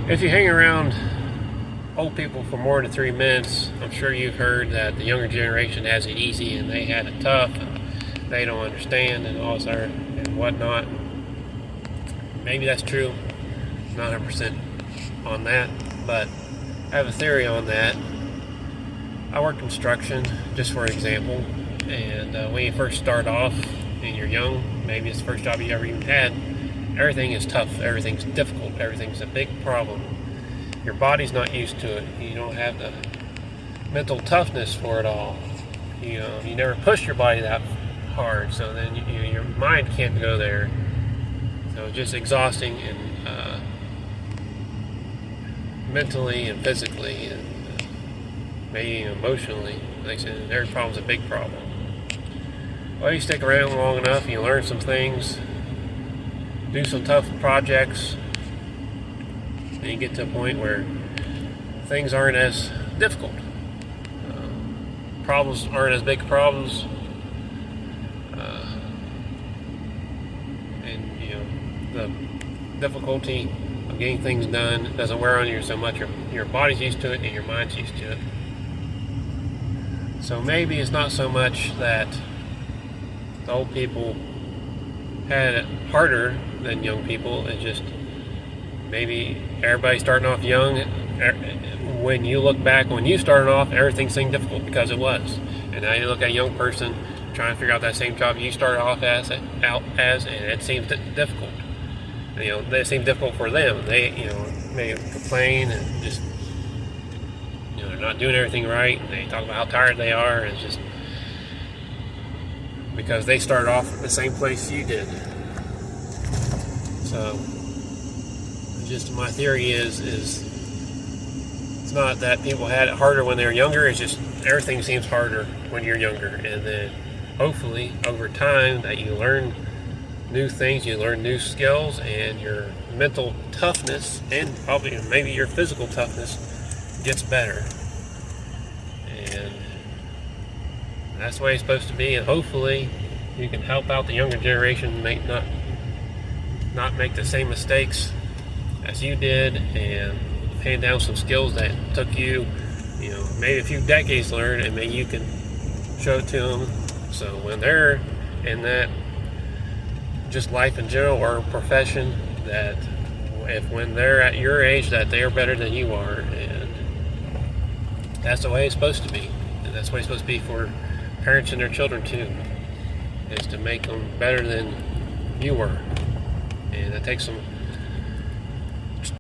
If you hang around old people for more than 3 minutes, I'm sure you've heard that the younger generation has it easy and they had it tough and they don't understand and all this and whatnot. Maybe that's true, not 100% on that, but I have a theory on that. I work construction, just for example, and when you first start off and you're young, maybe it's the first job you ever even had, everything is tough, everything's difficult, everything's a big problem. Your body's not used to it. You don't have the mental toughness for it all. You never push your body that hard, so then your mind can't go there. So it's just exhausting and mentally and physically and maybe emotionally. Like I said, every problem's a big problem. Well, you stick around long enough and you learn some things, do some tough projects, and you get to a point where things aren't as difficult. Problems aren't as big problems, and the difficulty of getting things done doesn't wear on you so much. Your body's used to it and your mind's used to it. So maybe it's not so much that the old people had it harder than young people. It's just maybe everybody starting off young. When you look back, when you started off, everything seemed difficult because it was. And now you look at a young person trying to figure out that same job you started off as, and it seems difficult. It seemed difficult for them. They, may complain and just, they're not doing everything right. And they talk about how tired they are. And it's just because they started off the same place you did. So, just my theory is it's not that people had it harder when they were younger. It's just everything seems harder when you're younger, and then hopefully over time that you learn new things, you learn new skills, and your mental toughness and probably maybe your physical toughness gets better. And that's the way it's supposed to be, and hopefully you can help out the younger generation not make the same mistakes as you did, and hand down some skills that took you, maybe a few decades to learn, and maybe you can show it to them. So when they're in that, just life in general or profession, that when they're at your age, that they are better than you are, and that's the way it's supposed to be. And that's the way it's supposed to be for parents and their children too, is to make them better than you were. And it takes some